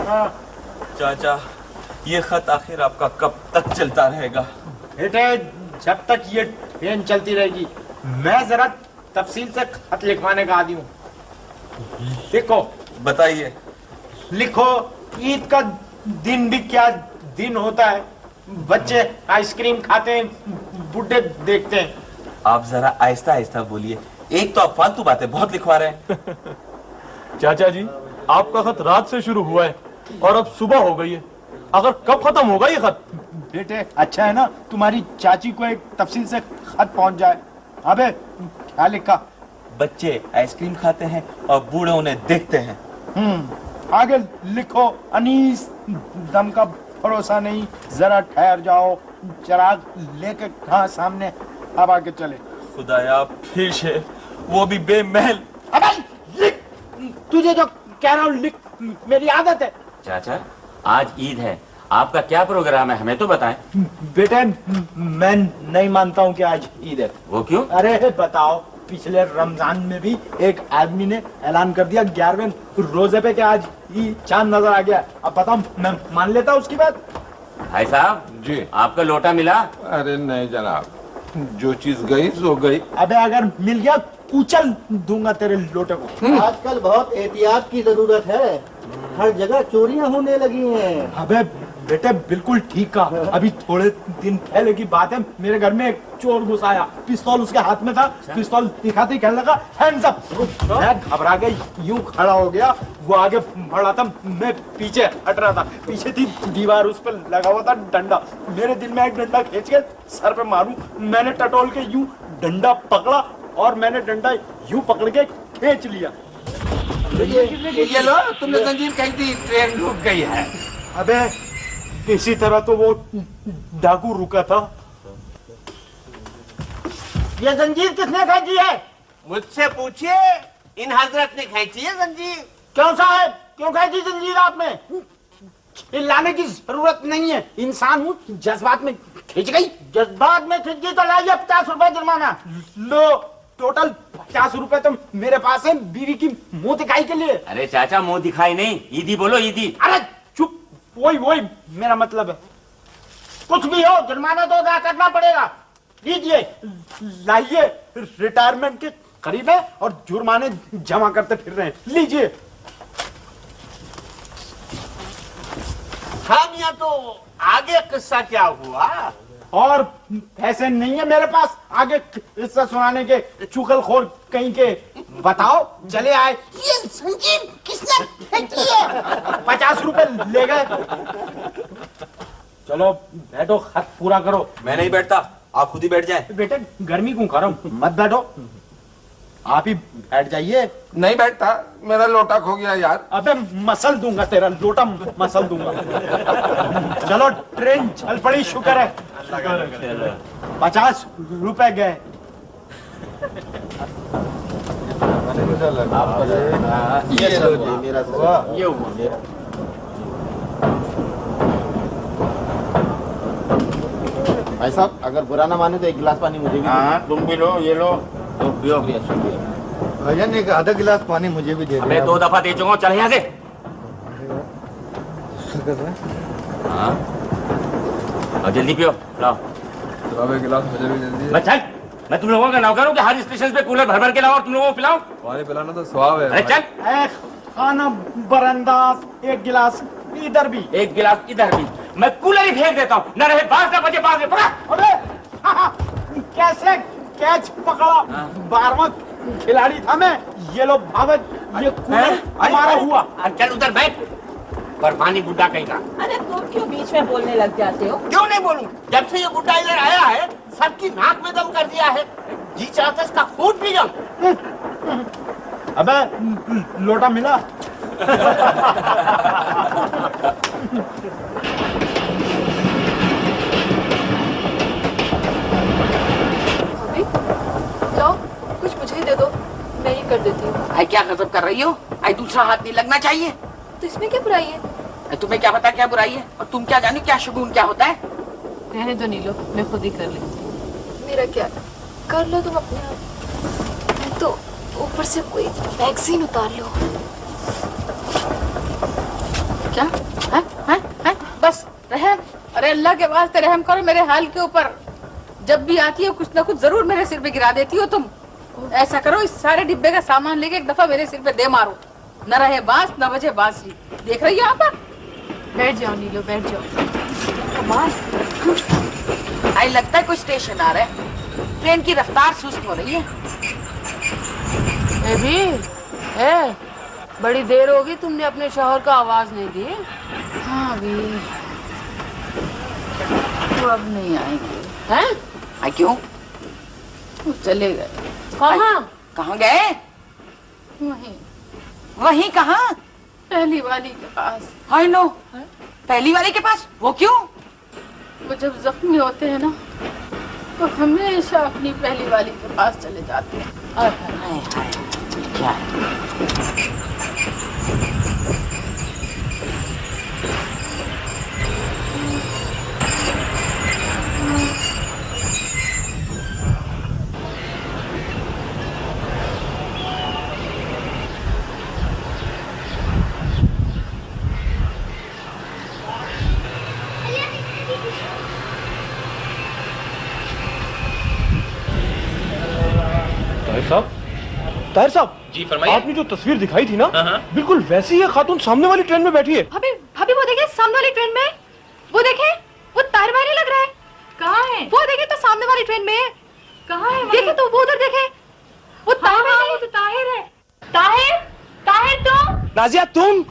चाचा, ये खत आखिर आपका कब तक चलता रहेगा? बेटे, जब तक ये ट्रेन चलती रहेगी। मैं जरा तफसील से खत लिखवाने का आदी हूँ। लिखो। बताइए। लिखो, ईद का दिन भी क्या दिन होता है। बच्चे आइसक्रीम खाते हैं, बुड्ढे देखते हैं। आप जरा आहिस्ता आहिस्ता बोलिए, एक तो आप फालतू बातें बहुत लिखवा रहे हैं। चाचा जी, आपका खत रात से शुरू हुआ है और अब सुबह हो गई है। अगर कब खत्म होगा ये खत? बेटे, अच्छा है ना तुम्हारी चाची को एक तफसील से खत पहुंच जाए। अबे क्या लिखा? बच्चे आइसक्रीम खाते हैं और बूढ़े उन्हें देखते हैं। आगे लिखो, अनीस दम का भरोसा नहीं, जरा ठहर जाओ, चिराग लेके कहाँ सामने, अब आगे चले। खुदाया फिर से, वो भी बेमहल। अबे लिख, तुझे जो कह रहा हूँ लिख, मेरी आदत है। चाचा, आज ईद है, आपका क्या प्रोग्राम है, हमें तो बताएं। बेटे, मैं नहीं मानता हूँ कि आज ईद है। वो क्यों? अरे बताओ, पिछले रमजान में भी एक आदमी ने ऐलान कर दिया 11वें रोजे पे कि आज ही चांद नजर आ गया। अब बताओ, मैं मान लेता उसकी बात? भाई साहब जी, आपका लोटा मिला? अरे नहीं जनाब, जो चीज गई सो गई। अबे अगर मिल गया कुचल दूंगा तेरे लोटे को। आजकल बहुत एहतियात की जरूरत है, हर जगह चोरियां होने लगी हैं। अबे बेटे, बिल्कुल ठीक कहा। अभी थोड़े दिन पहले की बात है, मेरे घर में एक चोर घुस आया, पिस्तौल उसके हाथ में था। पिस्तौल दिखाते ही कहने लगा हैंड्स अप। मैं घबरा गई, यूं खड़ा हो गया, वो आगे बढ़ा था, मैं पीछे हट रहा था। पीछे थी दीवार, उस पर लगा हुआ था डंडा। मेरे दिल में एक डंडा खींच के सर पे मारूं, मैंने टटोल के यूं डंडा पकड़ा और मैंने डंडा यूं पकड़ के खींच लिया। ये लो, तुमने जंजीर कही थी, ट्रेन रुक गई है। अबे इसी तरह तो वो डाकू रुका था। ये जंजीर किसने खींची है? मुझसे पूछिए, इन हजरत ने खींची है जंजीर। क्यों साहब, क्यों खींची जंजीर आपने? चिल्लाने की जरूरत नहीं है, इंसान हूँ, जज्बात में खींच गई। जज्बात में खींच गई तो लाइए 50 रुपए जुर्माना। लो, टोटल 50 रुपए तो मेरे पास है, बीवी की मुंह दिखाई के लिए। अरे चाचा, मुंह दिखाई नहीं, ईदी बोलो, ईदी। अरे चुप, वही मेरा मतलब है। कुछ भी हो, जुर्माना तो अदा करना पड़ेगा। लीजिए, लाइए, रिटायरमेंट के करीब है और जुर्माने जमा करते फिर रहे हैं। लीजिए। हम यहाँ तो आगे किस्सा क्या हुआ? और पैसे नहीं है मेरे पास आगे किस्सा सुनाने के, चुगलखोर कहीं के। बताओ, चले आए। ये जंजीर किसने फेंकी है? 50 रुपए ले गए। चलो बैठो, खत पूरा करो। मैं नहीं बैठता, आप खुद ही बैठ जाएं। बेटे गर्मी क्यों कर रहा हूं, मत बैठो, आप ही बैठ जाइए। नहीं बैठता, मेरा लोटा खो गया यार। अबे मसल दूंगा, तेरा लोटा मसल दूंगा। चलो ट्रेन चल पड़ी, शुक्र है। 50 रुपए गए। ये लो, मेरा ये हुआ। भाई साहब, अगर बुरा ना माने तो एक गिलास पानी मुझे भी। हाँ, तुम भी लो, ये लो, तुम पियो। भजन, एक आधा गिलास पानी मुझे भी दे दो। मैं 2 दफा दे चुका हूँ, चल यहाँ से। हाँ, और जल्दी पियो, लाओ। अब एक गिलास मुझे भी दे दिए। मैं चल, मैं तुम लोगों का नौकर हूँ कि हर स्टेशन पे कूलर भर भर के लाओ और तुम लोगों को पिलाओ। पानी पिलाना तो स्वाब है। अरे चल। खाना बरंदाज, एक गिलास इधर भी, एक गिलास इधर भी, मैं कूलर ही फेंक देता हूँ। न रहे बास, न बचे बास। पकड़ा। अबे कैसे कैच पकड़ा? 12वां खिलाड़ी था मैं। ये लो भावत, ये कूलर हमारा हुआ। चल उधर बैठ, पर पानी बुड्ढा कहीं का। अरे तुम क्यों बीच में बोलने लग जाते हो? क्यों नहीं बोलूं? जब से ये बुड्ढा इधर आया है, सबकी नाक में दम कर दिया है। जी चाहता इसका खून पी जाऊं। अबे लोटा मिला? लो, कुछ मुझे ही दे दो, मैं ही कर देती हूँ। आई क्या गजब कर रही हो? आई दूसरा हाथ नहीं लगना चाहिए। तो इसमें क्या बुराई है? तुम्हें क्या पता क्या बुराई है? और तुम क्या जानो क्या शगुन क्या होता है? रहने दो नीलो, मैं खुद ही कर लेती। मेरा क्या, कर लो तुम अपने आप। तो ऊपर से कोई वैक्सीन उतार लो। जा। हैं? बस रहम, अरे अल्लाह के वास्ते रहम करो मेरे हाल के ऊपर। जब भी आती हो कुछ ना कुछ जरूर मेरे सिर पे गिरा देती हो तुम। ऐसा करो, इस सारे डिब्बे का सामान लेके एक दफा मेरे सिर पे दे मारो। न रहे बांस न बजे बांसुरी। देख रही हो आप? बैठ जाओ नीलो, बैठ जाओ। कमाल, आई लगता है कोई स्टेशन आ रहा है। ट्रेन की रफ्तार सुस्त हो रही है। बड़ी देर होगी, तुमने अपने शौहर का आवाज नहीं दी। हाँ भी, वो अब नहीं आएंगे। हैं? क्यों? वो चले गए। कहाँ? कहाँ गए? वहीं। वहीं कहाँ? पहली वाली के पास। हाय नो, पहली वाली के पास? वो क्यों? वो जब जख्मी होते हैं ना, तो हमेशा अपनी पहली वाली के पास चले जाते हैं। हाय हाय, क्या है? ताहिर साहब जी फरमाइए। आपने जो तस्वीर दिखाई थी ना, बिल्कुल वैसी है। खातून सामने वाली ट्रेन में बैठी है। भाभी, भाभी वो देखे सामने वाली ट्रेन में। वो देखे, वो ताहिर भाई लग रहा है। कहाँ है? वो देखे तो सामने वाली ट्रेन में। कहाँ है? देखे तो वो उधर देखे। वो ताहिर भाई। वो तो ताहिर है। ताहिर, ताहिर तुम? नाजिया तुम?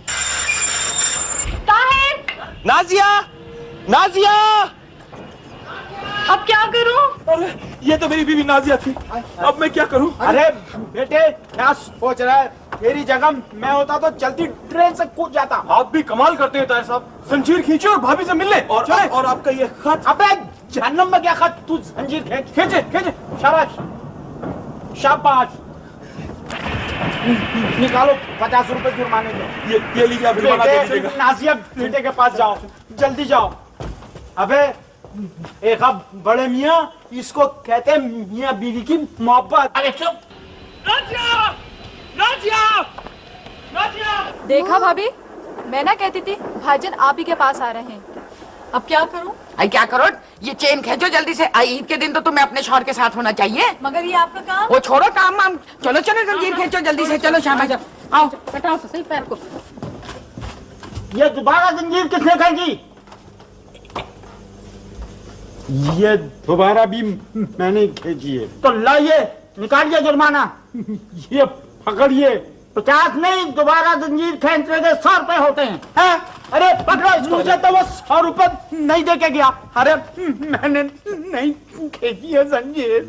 ताहिर, नाजिया, नाजिया! अब क्या करूं? अरे ये तो मेरी बीवी नाजिया थी। अब मैं क्या करूं? अरे बेटे, क्या सोच रहा है? तेरी जगह मैं होता तो चलती ट्रेन से कूद जाता। आप भी कमाल करते हैं ताहिर साहब। जंजीर खींचे और भाभी से मिलने। और आपका ये खत। अबे जहन्नम में क्या खत? तू जंजीर खींचे खींचे। शाबाश शाबाश। निकालो 50 रुपए जुर्माने के। ये लीजिए, आप जुर्माना दे बेटे, दीजिएगा। नाजिया बेटे के पास जाओ, जल्दी जाओ। अबे एक अब बड़े मियाँ, इसको कहते हैं मियाँ बीवी की मोहब्बत। अरे चुप। नाजिया! नाजिया! नाजिया! देखा भाभी, मैं ना कहती थी भाईजान आप ही के पास आ रहे हैं। अब क्या करूं? आई क्या करो? ये चेन खींचो जल्दी से। आई ईद के दिन तो तुम्हें अपने शौहर के साथ होना चाहिए। मगर ये आपका काम। वो छोड़ो काम वाम। चलो चलो जंजीर खींचो जल्दी से। चलो शाबाश, आओ। हटाओ तो सही पैर को। ये दोबारा जंजीर किसने खींची? ये दोबारा भी मैंने खींची है। तो लाइए, निकालिए जुर्माना। ये पकड़िए। 50 नहीं, दोबारा जंजीर खींचने के 100 रुपए होते हैं। अरे पकड़ो इसको। मुझे तो वो 100 रुपए नहीं दे के गया। अरे मैंने नहीं खींची है जंजीर।